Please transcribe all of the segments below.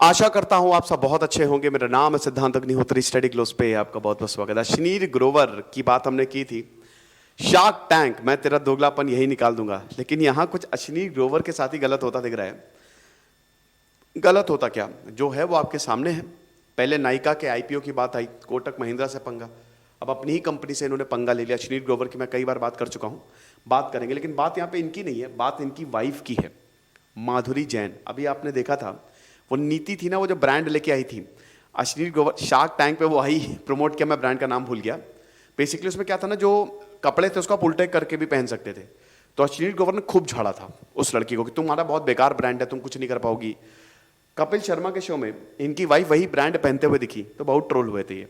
आशा करता हूं आप सब बहुत अच्छे होंगे। मेरा नाम है सिद्धांत अग्निहोत्री, स्टडी क्लोज पे आपका बहुत बहुत स्वागत है। अश्नीर ग्रोवर की बात हमने की थी, शार्क टैंक, मैं तेरा दोगलापन यही निकाल दूंगा। लेकिन यहां कुछ अश्नीर ग्रोवर के साथ ही गलत होता दिख रहा है। गलत होता क्या जो है वो आपके सामने है। पहले नायका के आईपीओ की बात आई, कोटक महिंद्रा से पंगा, अब अपनी ही कंपनी से इन्होंने पंगा ले लिया। अश्नीर ग्रोवर की मैं कई बार बात कर चुका हूं, बात करेंगे, लेकिन बात यहां पे इनकी नहीं है, बात इनकी वाइफ की है, माधुरी जैन। अभी आपने देखा था वो नीति थी ना, वो जो ब्रांड लेके आई थी अश्नीर ग्रोवर, शार्क टैंक पे वो आई, प्रमोट किया, मैं ब्रांड का नाम भूल गया। बेसिकली उसमें क्या था ना, जो कपड़े थे उसको आप उल्टे करके भी पहन सकते थे। तो अश्नीर ग्रोवर ने खूब झाड़ा था उस लड़की को कि तुम्हारा बहुत बेकार ब्रांड है, तुम कुछ नहीं कर पाओगी। कपिल शर्मा के शो में इनकी वाइफ वही ब्रांड पहनते हुए दिखी तो बहुत ट्रोल हुए थे ये।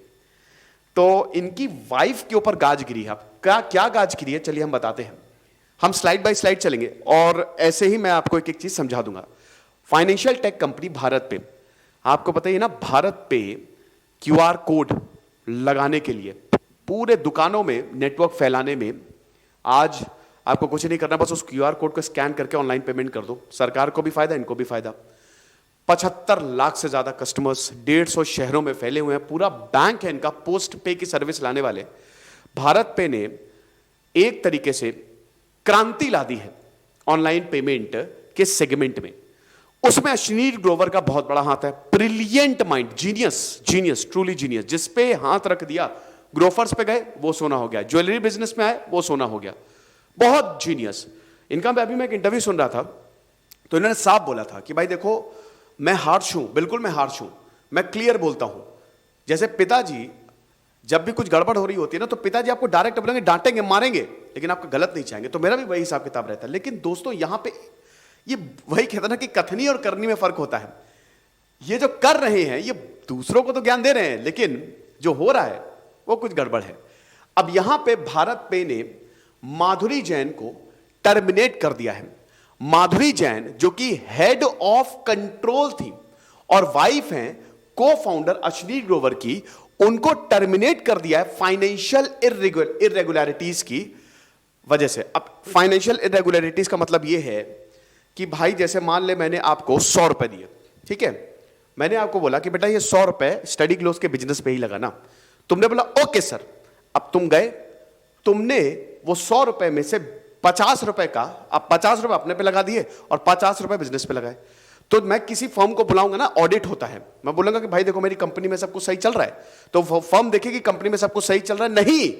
तो इनकी वाइफ के ऊपर गाज गिरी है। क्या क्या गाज गिरी है, चलिए हम बताते हैं। हम स्लाइड बाय स्लाइड चलेंगे और ऐसे ही मैं आपको एक एक चीज समझा दूंगा। फाइनेंशियल टेक कंपनी भारत पे, आपको पता ही ना, भारत पे क्यूआर कोड लगाने के लिए पूरे दुकानों में नेटवर्क फैलाने में आज आपको कुछ नहीं करना, बस उस क्यूआर कोड को स्कैन करके ऑनलाइन पेमेंट कर दो। सरकार को भी फायदा, इनको भी फायदा। 75 लाख से ज्यादा कस्टमर्स 150 शहरों में फैले हुए हैं, पूरा बैंक है इनका, पोस्ट पे की सर्विस लाने वाले। भारत पे ने एक तरीके से क्रांति ला दी है ऑनलाइन पेमेंट के सेगमेंट में। उसमें अश्नीर ग्रोवर का बहुत बड़ा हाथ है। Brilliant mind, genius, genius, truly genius. जिस पे हाथ रख दिया, ग्रोफर्स पे गए वो सोना हो गया, ज्वेलरी बिजनेस में आए वो सोना हो गया, बहुत जीनियस। इनका अभी मैं एक इंटरव्यू सुन रहा था तो इन्होंने साफ बोला था कि भाई देखो, मैं हार्श हूं, बिल्कुल मैं हार्श हूं, मैं क्लियर बोलता हूं। जैसे पिताजी जब भी कुछ गड़बड़ हो रही होती है ना, तो पिताजी आपको डायरेक्ट बोलेंगे, डांटेंगे, मारेंगे, लेकिन आपका गलत नहीं चाहेंगे। तो मेरा भी वही हिसाब किताब रहता है। लेकिन दोस्तों यहां पे ये वही कहता ना कि कथनी और करनी में फर्क होता है। ये जो कर रहे हैं ये दूसरों को तो ज्ञान दे रहे हैं, लेकिन जो हो रहा है वो कुछ गड़बड़ है। अब यहां पे भारत पे ने माधुरी जैन को टर्मिनेट कर दिया है। माधुरी जैन जो कि हेड ऑफ कंट्रोल थी और वाइफ हैं को फाउंडर अश्नीर ग्रोवर की, उनको टर्मिनेट कर दिया है फाइनेंशियल इरेगुलरिटीज की वजह से। अब फाइनेंशियल इरेगुलरिटीज का मतलब यह है कि भाई जैसे मान ले मैंने आपको 100 रुपए दिए, ठीक है, मैंने आपको बोला कि बेटा ये 100 रुपए स्टडी क्लोज के बिजनेस पे ही लगाना। तुमने बोला ओके सर। अब तुम गए, तुमने वो 100 रुपए में से 50 रुपए का, अब 50 रुपए अपने पे लगा दिए और 50 रुपए बिजनेस पे लगाए। तो मैं किसी फर्म को बुलाऊंगा ना, ऑडिट होता है, मैं बोलूंगा कि भाई देखो मेरी कंपनी में सब कुछ सही चल रहा है, तो फर्म देखेगी कंपनी में सब कुछ सही चल रहा है। नहीं,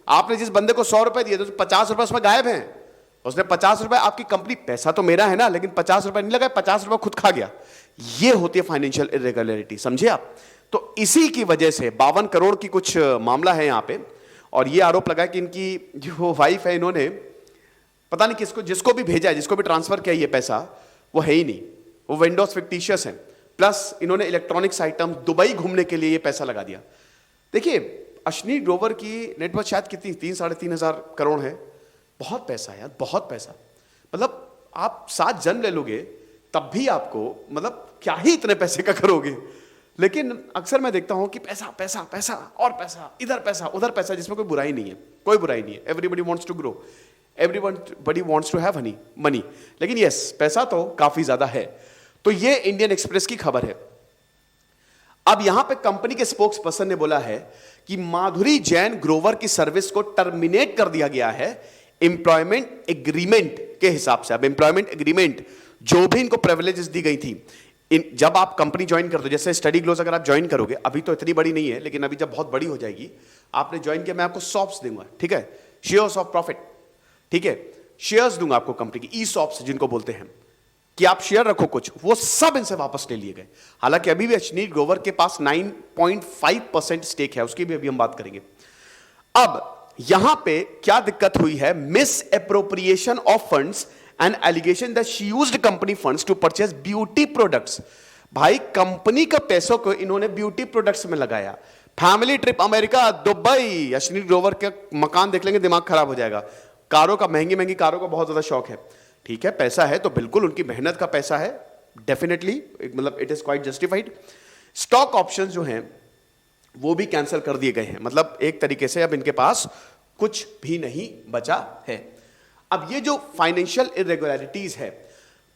आपने जिस बंदे को 100 रुपए दिए तो 50 रुपए उसमें गायब हैं। उसने 50 रुपए, आपकी कंपनी, पैसा तो मेरा है ना, लेकिन 50 रुपए नहीं लगाए, 50 रुपए खुद खा गया। ये होती है फाइनेंशियल इरेगुलरिटी, समझे आप। तो इसी की वजह से 52 करोड़ की कुछ मामला है यहां पे, और ये आरोप लगा कि इनकी जो वाइफ है, इन्होंने पता नहीं किसको, जिसको भी भेजा है, जिसको भी ट्रांसफर किया ये पैसा, वो है ही नहीं, वो विंडोज फिक्टिशियस है। प्लस इन्होंने इलेक्ट्रॉनिक्स आइटम दुबई घूमने के लिए ये पैसा लगा दिया। देखिए अश्नीर ग्रोवर की नेटवर्थ शायद कितनी, 3-3.5 हजार करोड़ है। बहुत पैसा है यार, बहुत पैसा। मतलब आप 7 जन्म ले लोगे तब भी आपको, मतलब क्या ही इतने पैसे का करोगे। लेकिन अक्सर मैं देखता हूं कि पैसा पैसा पैसा और पैसा, इधर पैसा उधर पैसा, जिसमें कोई बुराई नहीं है, कोई बुराई नहीं है। Everybody wants to grow, everybody wants to have money. लेकिन यस, पैसा तो काफी ज्यादा है। तो ये इंडियन एक्सप्रेस की खबर है। अब यहां पे कंपनी के स्पोक्स पर्सन ने बोला है कि माधुरी जैन ग्रोवर की सर्विस को टर्मिनेट कर दिया गया है एम्प्लॉयमेंट एग्रीमेंट के हिसाब से। अब एम्प्लॉयमेंट एग्रीमेंट, जो भी इनको प्रिविलेजेस दी गई थी, जब आप कंपनी ज्वाइन कर दो, जैसे स्टडी क्लोज अगर आप ज्वाइन करोगे, अभी तो इतनी बड़ी नहीं है, लेकिन अभी जब बहुत बड़ी हो जाएगी, आपने ज्वाइन किया, मैं आपको सॉप्स दूंगा, ठीक है, शेयर्स ऑफ प्रॉफिट, ठीक है, शेयर्स दूंगा आपको कंपनी की, ई सॉप्स जिनको बोलते हैं, कि आप शेयर रखो कुछ, वो सब इनसे वापस ले लिए गए। हालांकि अभी भी अश्नीर ग्रोवर के पास 9.5% स्टेक है, उसकी भी अभी हम बात करेंगे। अब यहां पे क्या दिक्कत हुई है, misappropriation of funds and allegation that she used company funds to purchase beauty products. भाई कंपनी का पैसों को इन्होंने ब्यूटी प्रोडक्ट्स में लगाया। Family trip America, Dubai, Ashneer Grover के मकान देख लेंगे दिमाग खराब हो जाएगा। कारों का, महंगी महंगी कारों का बहुत ज्यादा शौक है, ठीक है, पैसा है तो बिल्कुल उनकी मेहनत का पैसा है, डेफिनेटली, मतलब it is quite justified. Stock option जो हैं वो भी कैंसिल कर दिए गए हैं, मतलब एक तरीके से अब इनके पास कुछ भी नहीं बचा है। अब ये जो फाइनेंशियल इरेगुलरिटीज है,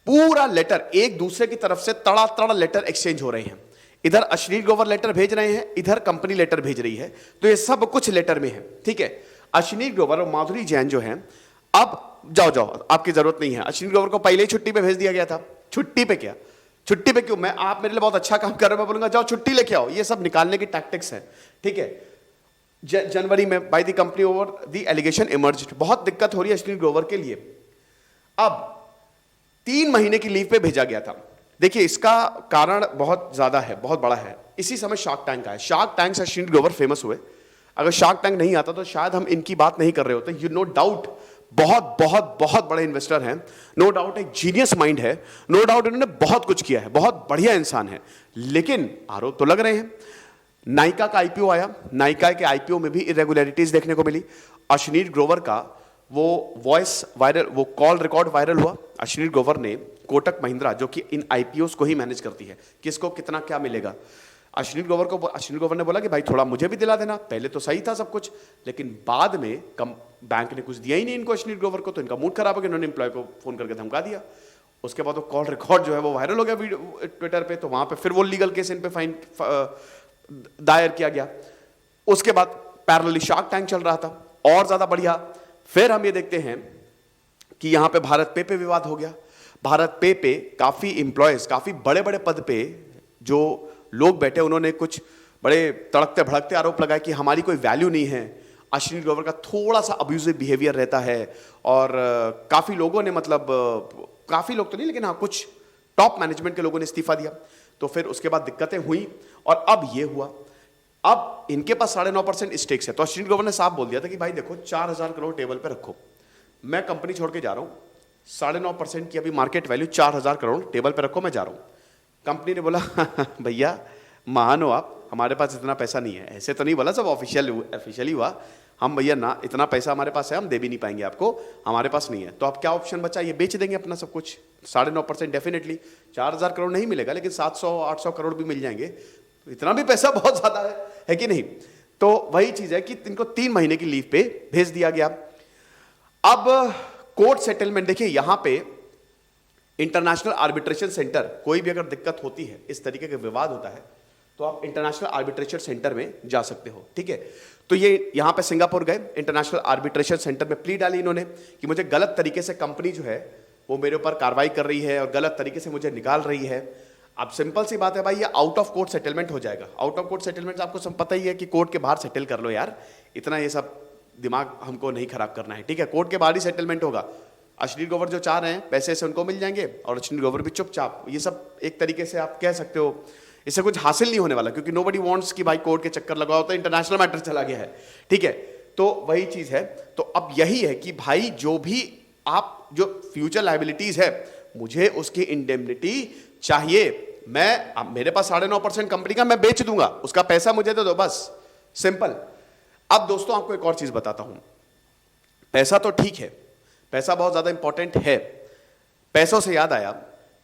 पूरा लेटर एक दूसरे की तरफ से तड़ा लेटर एक्सचेंज हो रहे हैं। इधर अश्लील ग्रोवर लेटर भेज रहे हैं, इधर कंपनी लेटर भेज रही है, तो ये सब कुछ लेटर में है। ठीक है, अश्लील ग्रोवर और माधुरी जैन जो है, अब जाओ जाओ, आपकी जरूरत नहीं है। अश्लील ग्रोवर को पहले ही छुट्टी पे भेज दिया गया था। छुट्टी पे क्या, छुट्टी पे क्यों? मैं, आप मेरे लिए बहुत अच्छा काम कर रहे हो, मैं बोलूंगा जाओ छुट्टी लेके आओ। ये सब निकालने की टैक्टिक्स है। ठीक है, जनवरी में by the company over the allegation emerged, बहुत दिक्कत हो रही है अश्लील ग्रोवर के लिए। अब 3 महीने की लीव पे भेजा गया था। देखिए, इसका कारण बहुत ज्यादा है, बहुत बड़ा है। इसी समय शार्क टैंक आया, शार्क टैंक से अश्लील ग्रोवर फेमस हुए। अगर शार्क टैंक नहीं आता तो शायद हम इनकी बात नहीं कर रहे होते। यू नो डाउट बहुत बहुत बहुत बड़े इन्वेस्टर हैं, नो डाउट एक जीनियस माइंड है, नो डाउट इन्होंने बहुत कुछ किया है, बहुत बढ़िया इंसान है, लेकिन आरोप तो लग रहे हैं। नायका का आईपीओ आया, नायका के आईपीओ में भी इरेगुलरिटीज देखने को मिली। अश्लील ग्रोवर का वो वॉइस वायरल, वो कॉल रिकॉर्ड वायरल हुआ। अश्लील ग्रोवर ने कोटक महिंद्रा, जो कि इन आईपीओस को ही मैनेज करती है, किसको कितना क्या मिलेगा, अश्लील ग्रोवर ने बोला कि भाई थोड़ा मुझे भी दिला देना। पहले तो सही था सब कुछ, लेकिन बाद में बैंक ने कुछ दिया ही नहीं इनको, अश्लील ग्रोवर को, तो इनका मूड खराब हो गया। इन्होंने एम्प्लॉय को फोन करके धमका दिया। उसके बाद वो कॉल रिकॉर्ड जो है वो वायरल हो गया ट्विटर पे, तो वहां पे फिर वो लीगल केस इन पे फाइन दायर किया गया। उसके बाद पैरेलली शार्क टैंक चल रहा था, और ज्यादा बढ़िया। फिर हम ये देखते हैं कि यहां पे भारत पे विवाद हो गया। भारत पे काफी इंप्लॉयज, काफी बड़े बड़े पद पे जो लोग बैठे, उन्होंने कुछ बड़े तड़कते भड़कते आरोप लगाए कि हमारी कोई वैल्यू नहीं है। अश्लील ग्रोवर का थोड़ा सा अब्यूजिव बिहेवियर रहता है, और काफी लोगों ने, मतलब काफी लोग तो नहीं, लेकिन हाँ कुछ टॉप मैनेजमेंट के लोगों ने इस्तीफा दिया। तो फिर उसके बाद दिक्कतें हुई, और अब ये हुआ। अब इनके पास 9.5% स्टेक्स है, तो अश्लील ग्रोवर ने साफ बोल दिया था कि भाई देखो 4000 करोड़ टेबल पे रखो, मैं कंपनी छोड़ के जा रहा हूं, 9.5% की अभी मार्केट वैल्यू 4000 करोड़ टेबल पे रखो, मैं जा रहा हूं। कंपनी ने बोला भैया महान हो आप, हमारे पास इतना पैसा नहीं है। ऐसे तो नहीं बोला, सब ऑफिशियली हुआ, हम भैया ना इतना पैसा हमारे पास है, हम दे भी नहीं पाएंगे आपको, हमारे पास नहीं है। तो अब क्या ऑप्शन बचा, ये बेच देंगे अपना सब कुछ। 9.5% डेफिनेटली 4000 करोड़ नहीं मिलेगा, लेकिन 700-800 करोड़ भी मिल जाएंगे, तो इतना भी पैसा बहुत ज्यादा है कि नहीं। तो वही चीज है कि इनको 3 महीने की लीव पे भेज दिया गया। अब कोर्ट सेटलमेंट देखिए, यहां पे इंटरनेशनल आर्बिट्रेशन सेंटर, कोई भी अगर दिक्कत होती है, इस तरीके का विवाद होता है, तो आप इंटरनेशनल आर्बिट्रेशन सेंटर में जा सकते हो। ठीक है, तो ये यहां पे सिंगापुर गए, इंटरनेशनल आर्बिट्रेशन सेंटर में प्ली डाली इन्होंने कि मुझे गलत तरीके से कंपनी जो है वो मेरे ऊपर कार्रवाई कर रही है और गलत तरीके से मुझे निकाल रही है। अब सिंपल सी बात है भाई, ये आउट ऑफ कोर्ट सेटलमेंट हो जाएगा। आउट ऑफ कोर्ट सेटलमेंट आपको सब पता ही है कि कोर्ट के बाहर सेटल कर लो यार, इतना ये सब दिमाग हमको नहीं खराब करना है। ठीक है, कोर्ट के बाहर ही सेटलमेंट होगा। अश्लील ग्रोवर जो चाह रहे हैं पैसे से उनको मिल जाएंगे, और अश्लील ग्रोवर भी चुपचाप। ये सब एक तरीके से आप कह सकते हो, इससे कुछ हासिल नहीं होने वाला, क्योंकि नोबडी वांट्स कि भाई कोर्ट के चक्कर लगाओ, तो इंटरनेशनल मैटर चला गया है। ठीक है, तो वही चीज है। तो अब यही है कि भाई जो भी आप, जो फ्यूचर लायबिलिटीज है, मुझे उसकी इंडेमनिटी चाहिए। मैं, अब मेरे पास 9.5% कंपनी का, मैं बेच दूंगा, उसका पैसा मुझे दे दो, बस सिंपल। अब दोस्तों आपको एक और चीज बताता हूं, पैसा तो ठीक है, पैसा बहुत ज्यादा इंपॉर्टेंट है। पैसों से याद आया,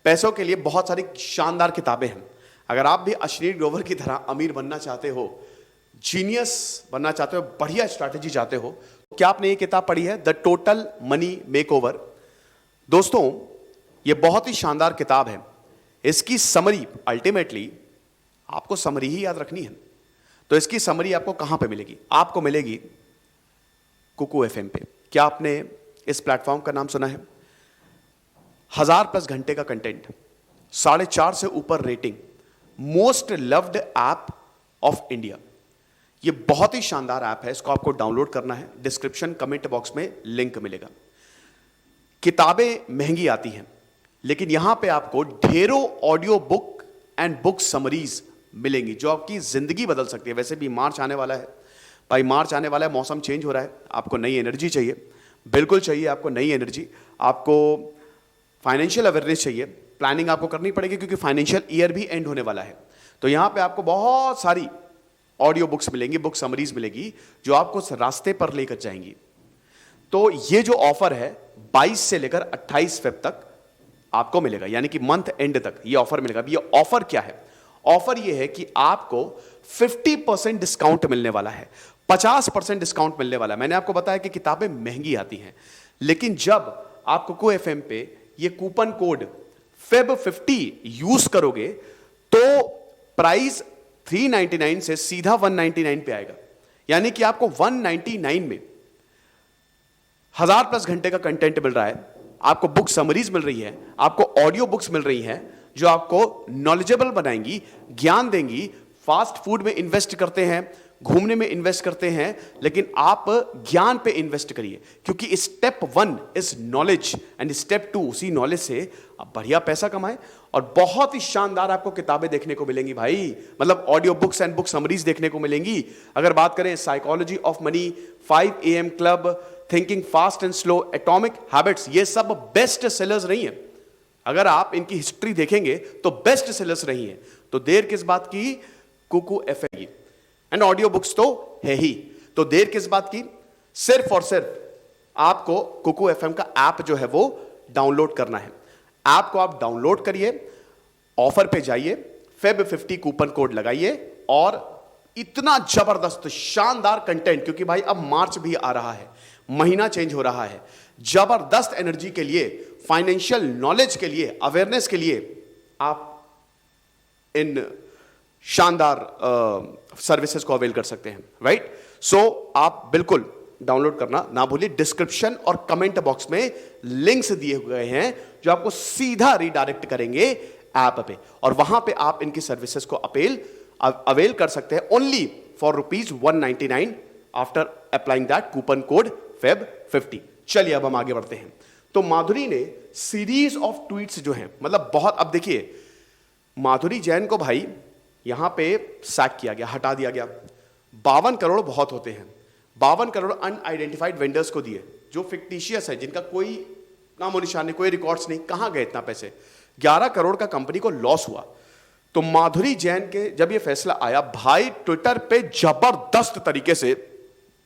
पैसों के लिए बहुत सारी शानदार किताबें हैं। अगर आप भी अश्लील ग्रोवर की तरह अमीर बनना चाहते हो, जीनियस बनना चाहते हो, बढ़िया स्ट्रैटेजी चाहते हो, तो क्या आपने ये किताब पढ़ी है, द टोटल मनी मेकओवर? दोस्तों ये बहुत ही शानदार किताब है। इसकी समरी, अल्टीमेटली आपको समरी ही याद रखनी है, तो इसकी समरी आपको कहां पे मिलेगी? आपको मिलेगी कुकू एफएम पे। क्या आपने इस प्लेटफॉर्म का नाम सुना है? 1000+ घंटे का कंटेंट, 4.5 से ऊपर rating, most loved app of India. ये बहुत ही शानदार ऐप है, इसको आपको डाउनलोड करना है, डिस्क्रिप्शन कमेंट बॉक्स में लिंक मिलेगा। किताबें महंगी आती हैं, लेकिन यहां पे आपको ढेरों audio book and book summaries मिलेंगी, जो आपकी जिंदगी बदल सकती है। वैसे भी मार्च आने वाला है भाई, मार्च आने वाला है, मौसम चेंज हो रहा है, आपको नई एनर्जी चाहिए, बिल्कुल चाहिए आपको नई एनर्जी। आपको फाइनेंशियल अवेयरनेस चाहिए, प्लानिंग आपको करनी पड़ेगी, क्योंकि फाइनेंशियल ईयर भी एंड होने वाला है। तो यहां पे आपको बहुत सारी ऑडियो बुक्स मिलेंगी, बुक समरीज मिलेगी, जो आपको उस रास्ते पर लेकर जाएंगी। तो ये जो ऑफर है 22 से लेकर 28 फेब तक आपको मिलेगा, यानी कि मंथ एंड तक ये ऑफर मिलेगा। ये ऑफर क्या है? ऑफर ये है कि आपको 50% डिस्काउंट मिलने वाला है, 50% डिस्काउंट मिलने वाला है। मैंने आपको बताया कि किताबें महंगी आती हैं, लेकिन जब आप कुकू एफएम पे ये कूपन कोड फेब 50 यूज करोगे तो प्राइस 399 से सीधा 199 पे आएगा। यानी कि आपको 199 में 1000+ घंटे का कंटेंट मिल रहा है, आपको बुक समरीज मिल रही है, आपको ऑडियो बुक्स मिल रही हैं जो आपको नॉलेजेबल बनाएंगी, ज्ञान देंगी। फास्ट फूड में इन्वेस्ट करते हैं, घूमने में इन्वेस्ट करते हैं, लेकिन आप ज्ञान पे इन्वेस्ट करिए, क्योंकि step 1 is knowledge and step 2 उसी नॉलेज से आप बढ़िया पैसा कमाएं। और बहुत ही शानदार आपको किताबें देखने को मिलेंगी भाई, मतलब audio books and book summaries देखने को मिलेंगी। अगर बात करें psychology of money, 5 AM club, thinking fast and slow, atomic habits, ये सब बेस्ट सेलर्स रही हैं। अगर आप इनकी हिस्ट्री देखेंगे तो बेस्ट सेलर्स रही हैं। तो देर किस बात की, कुकू एफएम की, एंड ऑडियो बुक्स तो है ही, तो देर किस बात की, सिर्फ और सिर्फ आपको कुकू एफएम का ऐप जो है वो डाउनलोड करना है। ऐप को आप डाउनलोड करिए, ऑफर पे जाइए, फेब 50 कूपन कोड लगाइए, और इतना जबरदस्त शानदार कंटेंट, क्योंकि भाई अब मार्च भी आ रहा है, महीना चेंज हो रहा है, जबरदस्त एनर्जी के लिए, फाइनेंशियल नॉलेज के लिए, अवेयरनेस के लिए आप इन शानदार सर्विसेज को अवेल कर सकते हैं, राइट। सो आप बिल्कुल डाउनलोड करना ना भूलिए। डिस्क्रिप्शन और कमेंट बॉक्स में लिंक्स दिए हुए हैं जो आपको सीधा रिडायरेक्ट करेंगे ऐप पे, और वहां पे आप इनकी सर्विसेज को अवेल कर सकते हैं only for ₹199 after applying that coupon code Feb 50। चलिए अब हम आगे बढ़ते हैं। तो माधुरी ने सीरीज ऑफ ट्वीट्स जो हैं, मतलब बहुत, अब देखिए माधुरी जैन को भाई यहां पे सैक किया गया, हटा दिया गया। 52 करोड़ बहुत होते हैं, 52 करोड़ अनआइडेंटिफाइड वेंडर्स को दिए, जो फिक्टिशियस है, जिनका कोई नामो निशान नहीं, कोई रिकॉर्ड्स नहीं, कहां गए इतना पैसे। 11 करोड़ का कंपनी को लॉस हुआ। तो माधुरी जैन के जब ये फैसला आया, भाई ट्विटर पे जबरदस्त तरीके से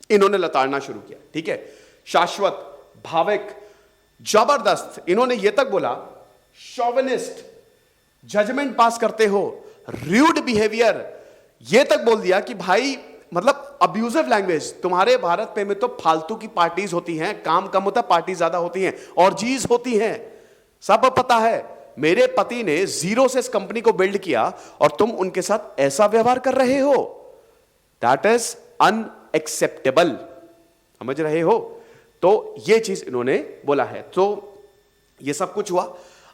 इन्होंने लताड़ना शुरू किया, ठीक है, शाश्वत, भाविक, जबरदस्त। इन्होंने ये तक बोला शोविनिस्ट, जजमेंट पास करते हो, रूड बिहेवियर, ये तक बोल दिया कि भाई मतलब अब्यूजिव लैंग्वेज। तुम्हारे भारत पे में तो फालतू की पार्टीज होती हैं, काम कम होता है, पार्टी ज्यादा होती हैं, और जीज होती हैं, सब पता है। मेरे पति ने 0 से इस कंपनी को बिल्ड किया और तुम उनके साथ ऐसा व्यवहार कर रहे हो, दैट इज अनएक्सेप्टेबल, समझ रहे हो। तो ये चीज इन्होंने बोला है। तो ये सब कुछ हुआ।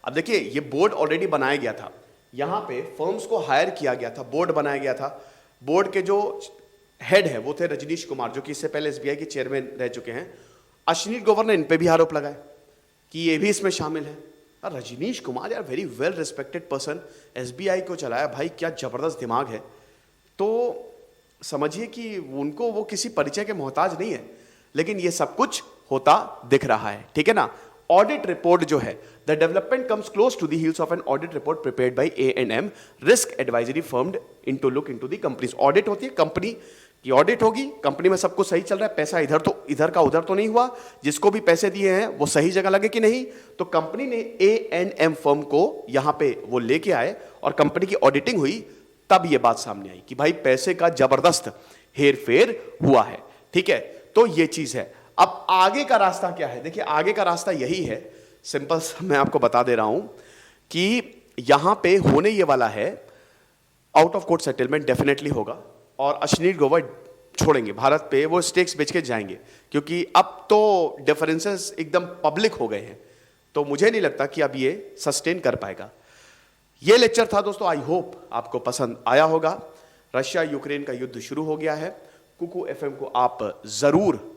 अब देखिए ये बोर्ड ऑलरेडी बनाया गया था, यहां पे फर्म्स को हायर किया गया था, बोर्ड बनाया गया था। बोर्ड के जो हेड है वो थे रजनीश कुमार, जो कि इससे पहले एसबीआई के चेयरमैन रह चुके हैं। अश्विनी ग्रोवर ने इन पे भी आरोप लगाया कि ये भी इसमें शामिल है। और रजनीश कुमार यार very well respected person, SBI को चलाया, भाई क्या जबरदस्त दिमाग है। तो समझिए कि उनको वो किसी परिचय के मोहताज नहीं है, लेकिन ये सब कुछ होता दिख रहा है, ठीक है ना। ऑडिट रिपोर्ट जो है, the development comes close to the heels of an audit report prepared by A&M risk advisory firm into look into the companies. Audit होती है, कंपनी की ऑडिट होगी, कंपनी में सब कुछ सही चल रहा है, पैसा इधर का उधर तो नहीं हुआ, जिसको भी पैसे दिए हैं वो सही जगह लगे कि नहीं। तो कंपनी ने A&M फर्म को यहां पे वो लेके आए और कंपनी की ऑडिटिंग हुई, तब ये बात सामने आई कि भाई पैसे का जबरदस्त हेर फेर हुआ है, ठीक है। तो ये चीज है। अब आगे का रास्ता क्या है, देखिए आगे का रास्ता यही है, सिंपल मैं आपको बता दे रहा हूं कि यहां पे होने ये वाला है, out of court settlement definitely होगा, और अश्विनी ग्रोवर छोड़ेंगे भारत पे, वो स्टेक्स बेच के जाएंगे, क्योंकि अब तो डिफरेंसेस एकदम पब्लिक हो गए हैं। तो मुझे नहीं लगता कि अब ये सस्टेन कर पाएगा। ये लेक्चर था दोस्तों, आई होप आपको पसंद आया होगा। रशिया यूक्रेन का युद्ध शुरू हो गया है। कुकू एफएम को आप जरूर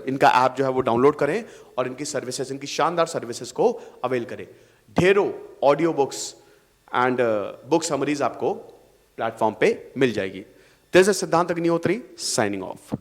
इनका ऐप जो है वो डाउनलोड करें और इनकी सर्विसेज, इनकी शानदार सर्विसेज को अवेल करें। ढेरों audio books and book summaries आपको प्लेटफॉर्म पे मिल जाएगी। दिस इज सिद्धांत अग्निहोत्री साइनिंग ऑफ।